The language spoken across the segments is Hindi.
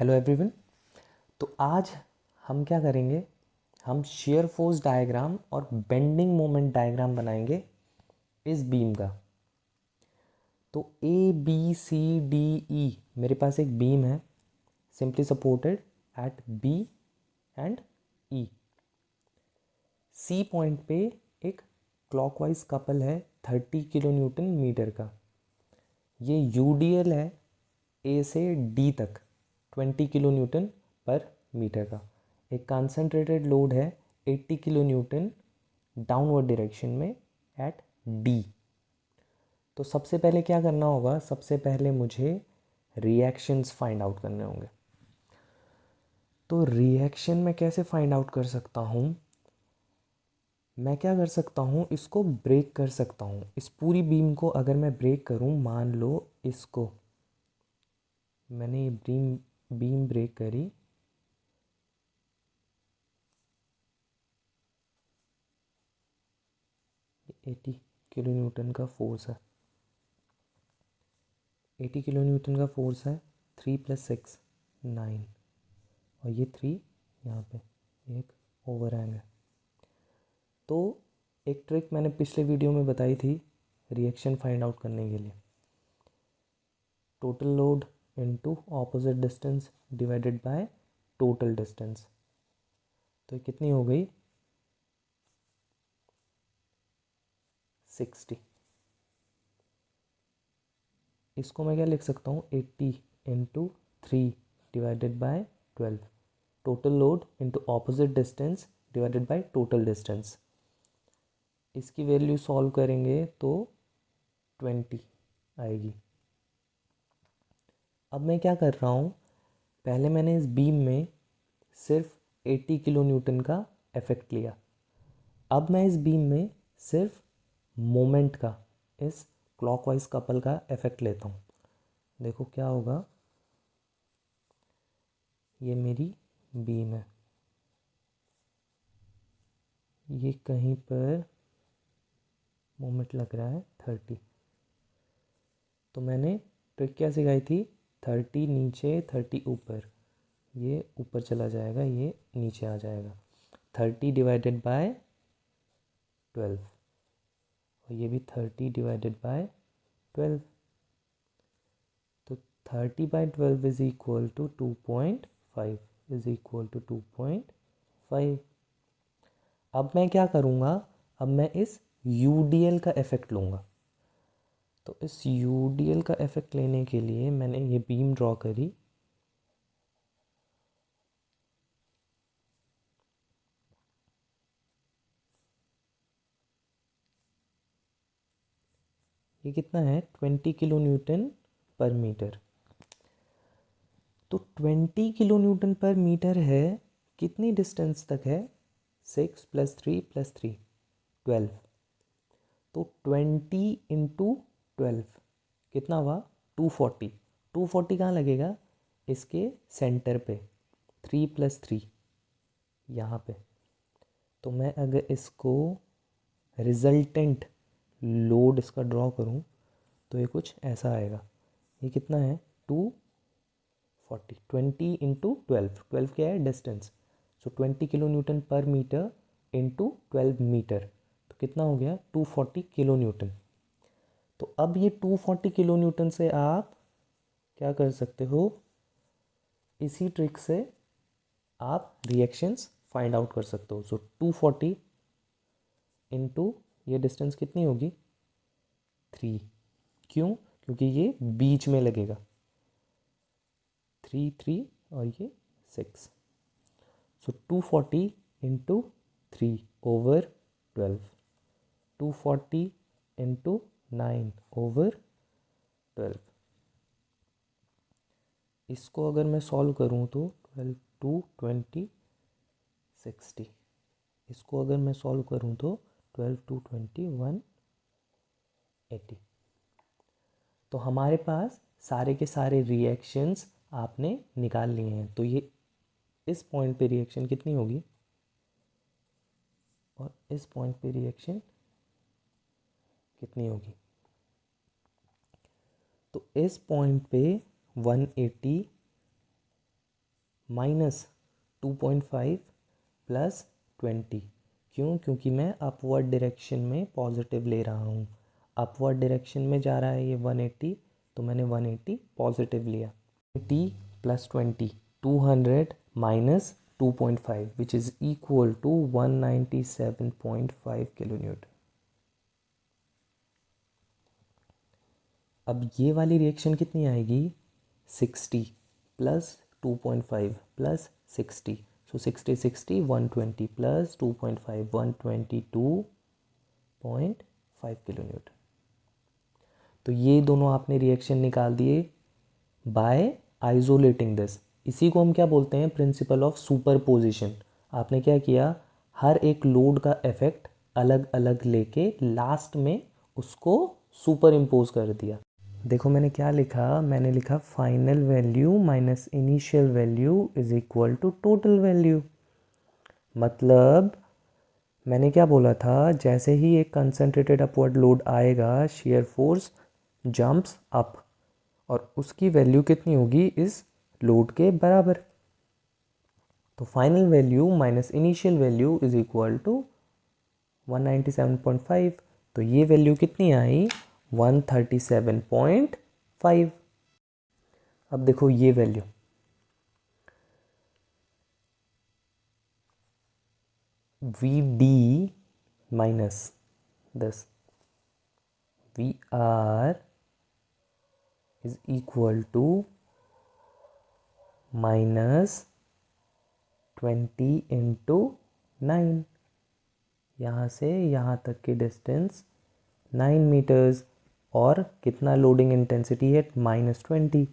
Hello everyone. तो आज हम क्या करेंगे, हम शेयर फोर्स डायग्राम और बेंडिंग मोमेंट डायग्राम बनाएंगे इस बीम का। तो ए बी सी डी ई मेरे पास एक बीम है simply supported at B and E. C point पे एक क्लॉकवाइज कपल है 30 किलो न्यूटन मीटर का। ये यूडीएल है ए से डी तक 20 किलो न्यूटन पर मीटर का। एक कंसंट्रेटेड लोड है 80 किलो न्यूटन डाउनवर्ड डायरेक्शन में एट डी। तो सबसे पहले क्या करना होगा, सबसे पहले मुझे रिएक्शंस फाइंड आउट करने होंगे। तो रिएक्शन मैं कैसे फाइंड आउट कर सकता हूँ, मैं क्या कर सकता हूँ, इसको ब्रेक कर सकता हूँ। इस पूरी बीम को अगर मैं ब्रेक करूँ, मान लो इसको मैंने ये बीम ब्रेक करी, ये 80 किलो न्यूटन का फोर्स है, 80 किलो न्यूटन का फोर्स है। 3 + 6 9 और ये 3 यहाँ पे एक ओवरहैंग है। तो एक ट्रिक मैंने पिछले वीडियो में बताई थी रिएक्शन फाइंड आउट करने के लिए, total load into opposite distance divided by total distance. तो ये कितनी हो गई, 60। इसको मैं क्या लिख सकता हूँ, 80 × 3 divided by 12, total load into opposite distance divided by total distance. इसकी वैल्यू सॉल्व करेंगे तो 20 आएगी। अब मैं क्या कर रहा हूँ, पहले मैंने इस बीम में सिर्फ 80 किलो न्यूटन का इफेक्ट लिया। अब मैं इस बीम में सिर्फ मोमेंट का, इस क्लॉकवाइज कपल का इफेक्ट लेता हूँ। देखो क्या होगा, ये मेरी बीम है, ये कहीं पर मोमेंट लग रहा है 30। तो मैंने ट्रिक क्या सिखाई थी, 30 नीचे 30 ऊपर, ये ऊपर चला जाएगा, ये नीचे आ जाएगा। 30 डिवाइडेड बाय 12 और ये भी 30 डिवाइडेड बाय 12। तो 30/12 is equal to 2.5 is equal to 2.5। अब मैं क्या करूँगा, अब मैं इस यूडीएल का इफेक्ट लूँगा। तो इस यूडीएल का इफेक्ट लेने के लिए मैंने ये बीम ड्रॉ करी। ये कितना है, 20 किलो न्यूटन पर मीटर। तो 20 किलो न्यूटन पर मीटर है, कितनी डिस्टेंस तक है, 6 + 3 + 3 12। तो 20 × 12 कितना हुआ, 240। 240 कहाँ लगेगा, इसके सेंटर पे, 3 + 3 यहाँ पे। तो मैं अगर इसको रिजल्टेंट लोड इसका ड्रॉ करूँ तो ये कुछ ऐसा आएगा। ये कितना है, 240। 20 × 12, 12 क्या है, डिस्टेंस। सो 20 किलो न्यूटन पर मीटर इंटू 12 मीटर, तो कितना हो गया, 240 किलो न्यूटन। तो अब ये 240 किलो न्यूटन से आप क्या कर सकते हो, इसी ट्रिक से आप रिएक्शंस फाइंड आउट कर सकते हो। सो 240 इंटू ये डिस्टेंस कितनी होगी, 3। क्यों, क्योंकि ये बीच में लगेगा, 3 3 और ये 6। सो 240 इंटू 3 ओवर 12, 240 इंटू 9 ओवर 12। इसको अगर मैं सॉल्व करूँ तो 12 2 20 60। इसको अगर मैं सॉल्व करूँ तो 12 2 20 180। तो हमारे पास सारे के सारे रिएक्शंस आपने निकाल लिए हैं। तो ये इस पॉइंट पे रिएक्शन कितनी होगी और इस पॉइंट पे रिएक्शन कितनी होगी। तो इस पॉइंट पे 180 माइनस 2.5 प्लस 20। क्यों? क्योंकि मैं अपवर्ड डायरेक्शन में पॉजिटिव ले रहा हूँ। अपवर्ड डायरेक्शन में जा रहा है ये 180, तो मैंने 180 पॉजिटिव लिया। 80 plus 20, 200 minus 2.5 which is equal to 197.5 kilo newton. अब ये वाली रिएक्शन कितनी आएगी? 60 plus 2.5 plus 60, so 60 60 120 plus 2.5 122.5 kilo newton. तो ये दोनों आपने रिएक्शन निकाल दिए बाय आइसोलेटिंग दिस। इसी को हम क्या बोलते हैं? Principle of superposition. आपने क्या किया? हर एक लोड का इफेक्ट अलग अलग लेके लास्ट में उसको सुपर इम्पोज कर दिया। देखो मैंने क्या लिखा? मैंने लिखा final value minus initial value is equal to total value. मतलब मैंने क्या बोला था? जैसे ही एक कंसंट्रेटेड अपवर्ड लोड आएगा, शेयर फोर्स जंप्स अप और उसकी वैल्यू कितनी होगी? इस लोड के बराबर। तो final value minus initial value is equal to 197.5। तो ये वैल्यू कितनी आई? 137.5। अब देखो ये value, V D minus this V R is equal to minus 20 into 9। यहाँ से यहाँ तक की डिस्टेंस 9 मीटर्स और कितना लोडिंग इंटेंसिटी है? -20।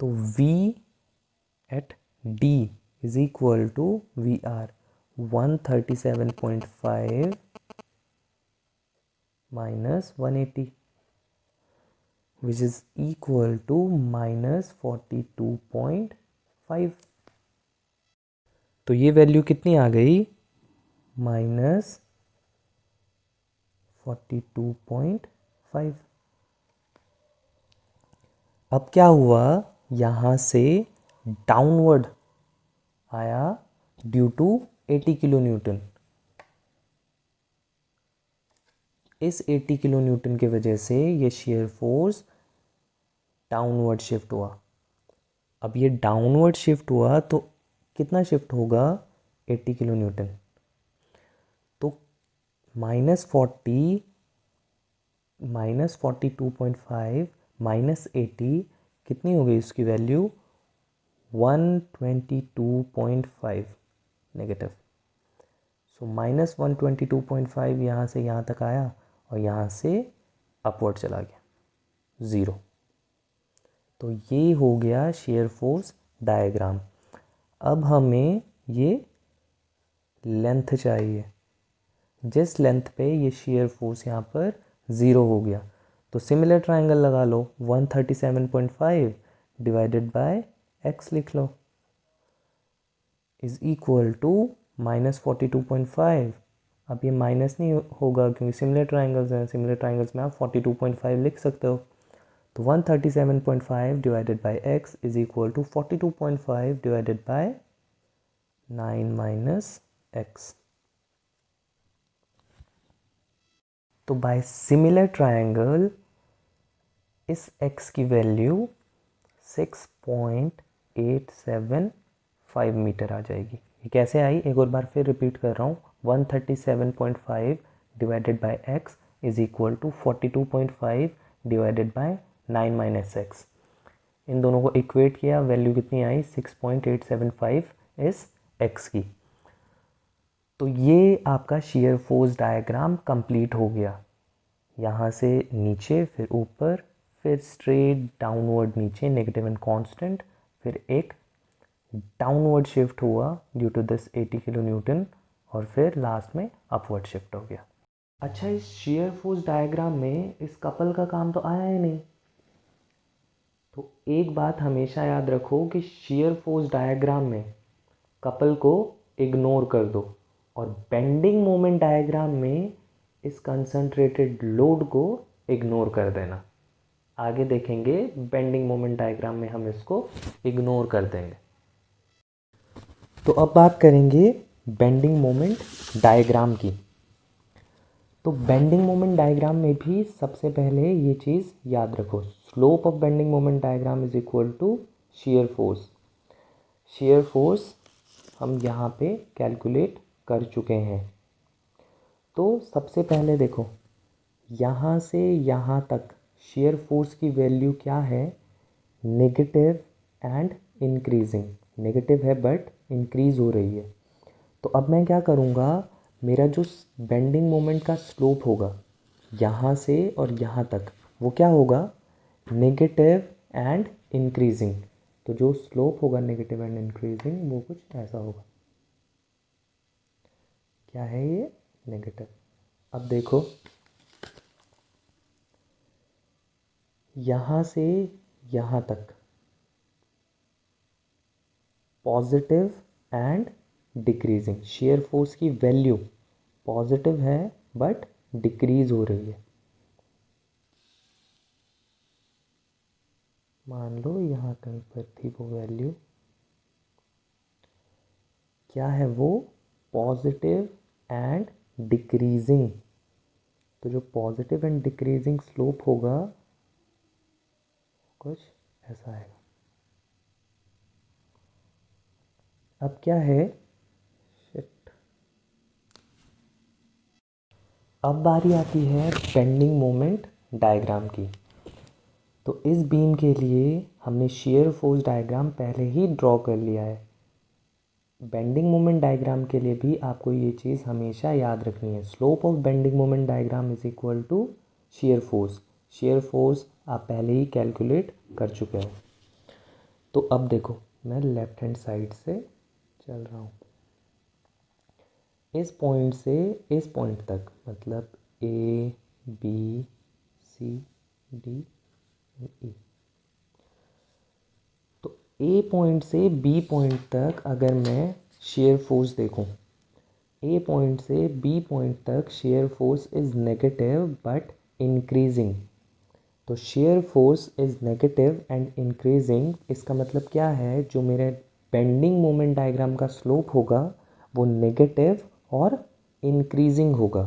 तो V at D is equal to V R 137.5 minus 180 which is equal to -42.5। तो ये वैल्यू कितनी आ गई? -42.5। अब क्या हुआ? यहाँ से डाउनवर्ड आया ड्यू टू 80 किलो न्यूटन। इस 80 किलो न्यूटन की वजह से ये शेयर फोर्स डाउनवर्ड शिफ्ट हुआ। अब ये डाउनवर्ड शिफ्ट हुआ तो कितना शिफ्ट होगा? 80 किलो न्यूटन। तो -40 -42.5 -80 कितनी हो गई इसकी वैल्यू? 122.5 नेगेटिव। सो -122.5 यहाँ से यहाँ तक आया और यहाँ से अपवर्ड चला गया 0। तो ये हो गया शेयर फोर्स डायग्राम। अब हमें ये लेंथ चाहिए, जिस लेंथ पे ये शेयर फोर्स यहाँ पर 0 हो गया। तो सिमिलर ट्रायंगल लगा लो, 137.5 डिवाइडेड बाय x लिख लो इज इक्वल टू -42.5। अब ये माइनस नहीं होगा क्योंकि सिमिलर ट्रायंगल्स हैं। सिमिलर ट्रायंगल्स में आप 42.5 लिख सकते हो। तो 137.5 divided by x is equal to 42.5 divided by 9 minus x। तो बाय सिमिलर ट्रायंगल इस x की वैल्यू 6.875 मीटर आ जाएगी। ये कैसे आई? एक और बार फिर रिपीट कर रहा हूँ। 137.5 divided by x is equal to 42.5 divided by 9 minus x। इन दोनों को इक्वेट किया, वैल्यू कितनी आई? 6.875 इस x की। तो ये आपका शेयर फोर्स डायग्राम कंप्लीट हो गया। यहाँ से नीचे, फिर ऊपर, फिर स्ट्रेट डाउनवर्ड नीचे, नेगेटिव एंड कांस्टेंट, फिर एक डाउनवर्ड शिफ्ट हुआ due to this 80 kilo newton और फिर लास्ट में अपवर्ड शिफ्ट हो गया। अच्छा, इस शेयर फोर्स डायग्राम में इस कपल का काम तो आया ही नहीं। तो एक बात हमेशा याद रखो कि शेयर फोर्स डायग्राम में कपल को इग्नोर कर दो और बेंडिंग मोमेंट डायग्राम में इस कंसंट्रेटेड लोड को इग्नोर कर देना। आगे देखेंगे बेंडिंग मोमेंट डायग्राम में हम इसको इग्नोर कर देंगे। तो अब बात करेंगे बेंडिंग मोमेंट डायग्राम की। तो बेंडिंग मोमेंट डायग्राम में भी सबसे पहले ये चीज़ याद रखो, slope of bending moment diagram is equal to shear force. shear force हम यहाँ पे कैलकुलेट कर चुके हैं। तो सबसे पहले देखो, यहाँ से यहाँ तक shear फोर्स की वैल्यू क्या है, नेगेटिव एंड इंक्रीजिंग। नेगेटिव है बट इंक्रीज़ हो रही है। तो अब मैं क्या करूँगा, मेरा जो बेंडिंग मोमेंट का स्लोप होगा यहाँ से और यहाँ तक, वो क्या होगा, नेगेटिव एंड इंक्रीजिंग। तो जो स्लोप होगा नेगेटिव एंड इंक्रीजिंग वो कुछ ऐसा होगा। क्या है ये, नेगेटिव। अब देखो, यहाँ से यहाँ तक positive and decreasing, shear force की वैल्यू पॉजिटिव है बट डिक्रीज हो रही है। मान लो यहाँ कहीं पर थी वो वैल्यू, क्या है वो, पॉजिटिव एंड डिक्रीजिंग। तो जो पॉजिटिव एंड डिक्रीजिंग स्लोप होगा कुछ ऐसा है। अब क्या है, शिट, अब बारी आती है बेंडिंग मोमेंट डायग्राम की। तो इस बीम के लिए हमने shear फोर्स डायग्राम पहले ही ड्रॉ कर लिया है। बेंडिंग मोमेंट डायग्राम के लिए भी आपको ये चीज़ हमेशा याद रखनी है, slope of bending moment diagram is equal to shear force. shear force आप पहले ही कैलकुलेट कर चुके हो। तो अब देखो, मैं लेफ्ट हैंड साइड से चल रहा हूँ, इस पॉइंट से इस पॉइंट तक, मतलब A B C D E. तो ए पॉइंट से बी पॉइंट तक अगर मैं shear फोर्स देखूं, ए पॉइंट से बी पॉइंट तक shear force is negative but increasing. तो shear force is negative and increasing, इसका मतलब क्या है, जो मेरे बेंडिंग मोमेंट डायग्राम का स्लोप होगा वो नेगेटिव और इंक्रीजिंग होगा।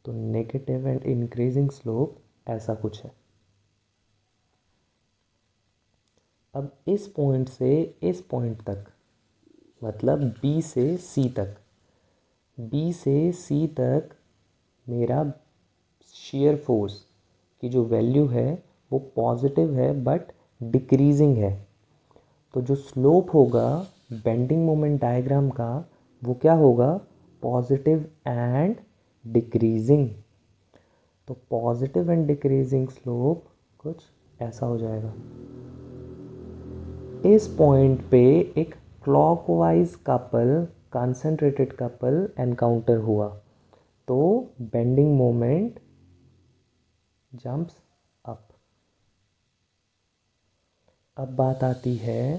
तो नेगेटिव एंड इंक्रीजिंग स्लोप ऐसा कुछ है। अब इस पॉइंट से इस पॉइंट तक, मतलब बी से सी तक, बी से सी तक मेरा shear फोर्स की जो वैल्यू है वो पॉजिटिव है बट डिक्रीजिंग है। तो जो स्लोप होगा बेंडिंग मोमेंट डायग्राम का वो क्या होगा, पॉजिटिव एंड डिक्रीजिंग। तो पॉजिटिव एंड डिक्रीजिंग स्लोप कुछ ऐसा हो जाएगा। इस पॉइंट पे एक clockwise couple, concentrated couple encounter हुआ, तो बेंडिंग मोमेंट जंप्स अप। अब बात आती है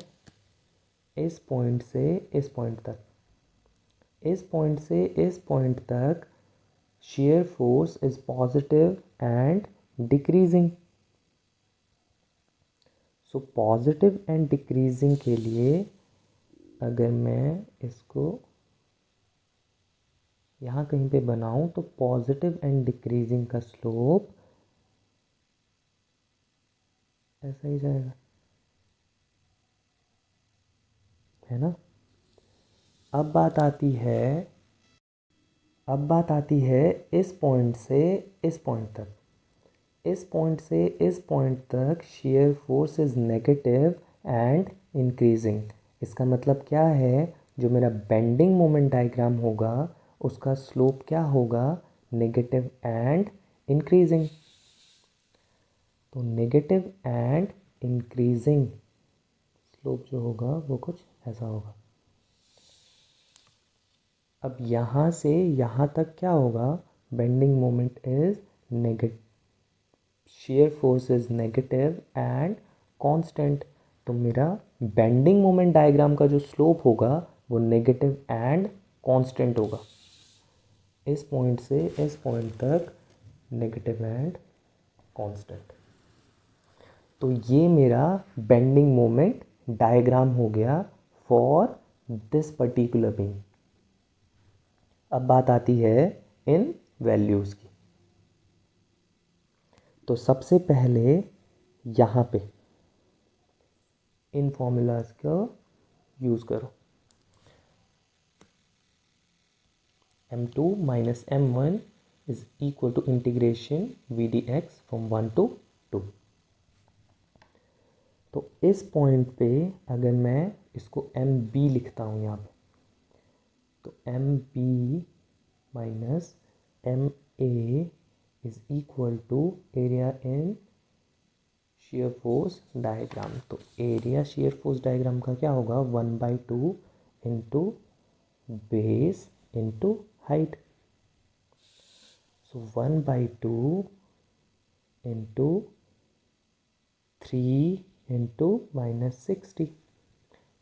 इस पॉइंट से इस पॉइंट तक, इस पॉइंट से इस पॉइंट तक shear force is positive and decreasing. So positive and decreasing के लिए अगर मैं इसको यहाँ कहीं पे बनाऊँ तो पॉजिटिव एंड डिक्रीजिंग का स्लोप ऐसा ही जाएगा, है ना। अब बात आती है, अब बात आती है इस पॉइंट से इस पॉइंट तक, इस पॉइंट से इस पॉइंट तक shear force is negative and increasing. इसका मतलब क्या है, जो मेरा बेंडिंग मोमेंट डायग्राम होगा उसका स्लोप क्या होगा, नेगेटिव एंड इंक्रीजिंग। तो नेगेटिव एंड इंक्रीजिंग स्लोप जो होगा वो कुछ ऐसा होगा। अब यहाँ से यहाँ तक क्या होगा, bending moment is negative, shear force is negative and constant. तो मेरा बेंडिंग मोमेंट डायग्राम का जो स्लोप होगा वो नेगेटिव एंड कांस्टेंट होगा। इस पॉइंट से इस पॉइंट तक नेगेटिव एंड कांस्टेंट। तो ये मेरा बेंडिंग मोमेंट डायग्राम हो गया फॉर दिस पर्टिकुलर बीम। अब बात आती है इन वैल्यूज़ की। तो सबसे पहले यहाँ पे इन फॉर्मूलाज का यूज़ करो। m2 minus m1 is equal to integration v dx from 1 to 2। तो इस पॉइंट पे अगर मैं इसको एम बी लिखता हूँ यहाँ पे, तो M B minus M A is equal to area in shear force diagram. तो एरिया शेयर फोर्स डायग्राम का क्या होगा, 1/2 into base into height. So 1/2 into 3 into -60।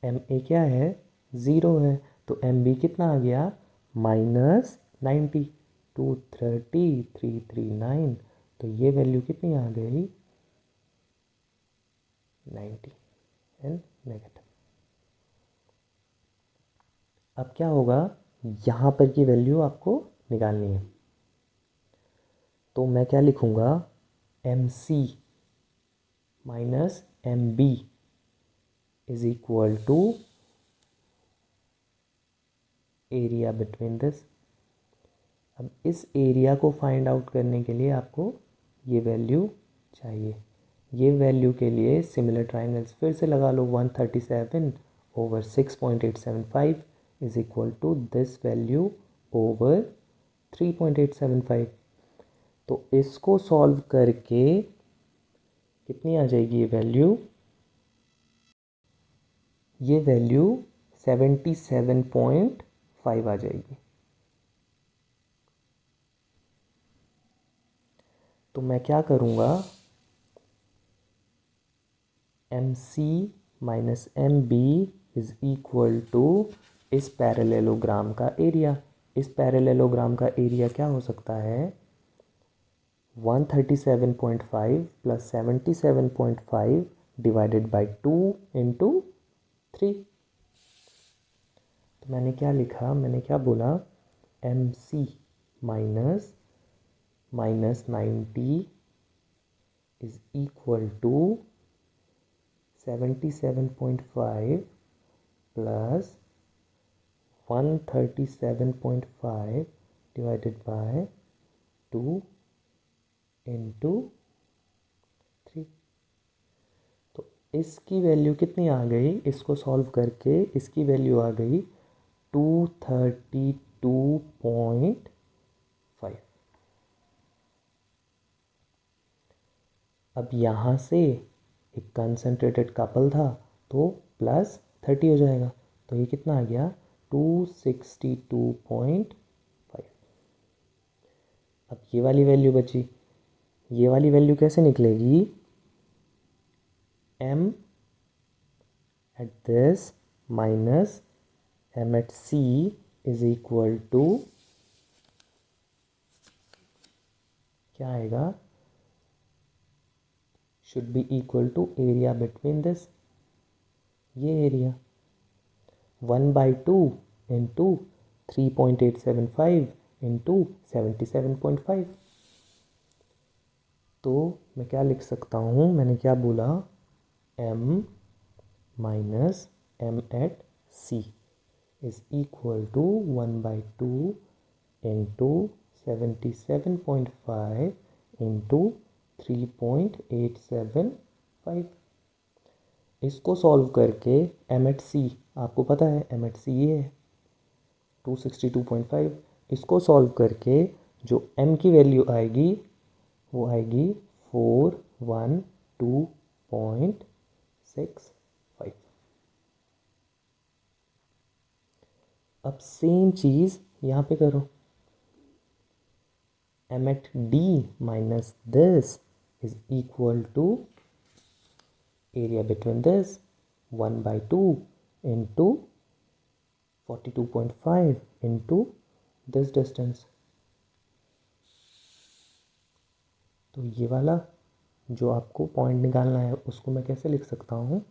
M A क्या है, 0 है, तो एम बी कितना आ गया, -90। 230 339, तो ये वैल्यू कितनी आ गई, 90 एंड नेगेटिव। अब क्या होगा, यहाँ पर की वैल्यू आपको निकालनी है। तो मैं क्या लिखूँगा, M C minus M B is equal to area between this. अब इस एरिया को फाइंड आउट करने के लिए आपको ये वैल्यू चाहिए। ये वैल्यू के लिए सिमिलर ट्राइंगल्स फिर से लगा लो। 137 over 6.875 is equal to this value over 3.875। तो इसको सॉल्व करके कितनी आ जाएगी ये वैल्यू, ये वैल्यू 77.5 आ जाएगी। तो मैं क्या करूँगा, M C minus M B is equal to इस पैरेललोग्राम का एरिया। इस पैरेललोग्राम का एरिया क्या हो सकता है, 137.5 प्लस 77.5 डिवाइडेड बाई 2 इंटू 3। तो मैंने क्या लिखा, मैंने क्या बोला, M C minus -90 is equal to 77.5 plus 137.5 divided by 2 into 3। तो इसकी वैल्यू कितनी आ गई, इसको सॉल्व करके इसकी वैल्यू आ गई 232.5। अब यहाँ से एक कंसनट्रेटेड कपल था तो प्लस 30 हो जाएगा, तो ये कितना आ गया, 262.5। अब ये वाली वैल्यू बची, ये वाली वैल्यू कैसे निकलेगी, m at this minus m at c is equal to क्या आएगा, should be equal to area between this, ये एरिया 1/2 इंटू 3.875 इंटू 77.5। तो मैं क्या लिख सकता हूँ, मैंने क्या बोला, m minus m at c is equal to 1/2 into 77.5 into 3.875। इसको सॉल्व करके m एट c, आपको पता है m एट c ये है 262.5। इसको सॉल्व करके जो m की वैल्यू आएगी वो आएगी 412.65। अब सेम चीज़ यहाँ पे करो, m at d minus this is equal to area between this 1/2 into 42.5 into this distance. तो ये वाला जो आपको पॉइंट निकालना है उसको मैं कैसे लिख सकता हूँ,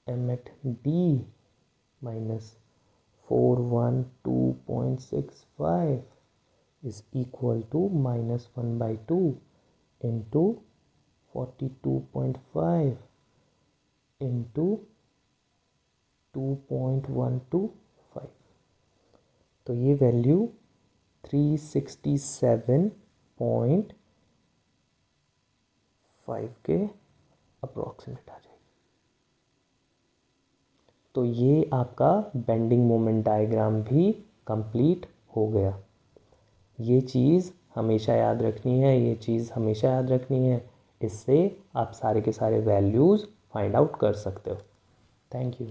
m at d minus 412.65 is equal to minus 1 by 2 into 42.5 into 2.125। तो ये वैल्यू 367.5 के अप्रॉक्सीमेट आ जाएगी। तो ये आपका बेंडिंग मोमेंट डायग्राम भी कंप्लीट हो गया। ये चीज़ हमेशा याद रखनी है, ये चीज़ हमेशा याद रखनी है। इससे आप सारे के सारे वैल्यूज़ फाइंड आउट कर सकते हो। Thank you.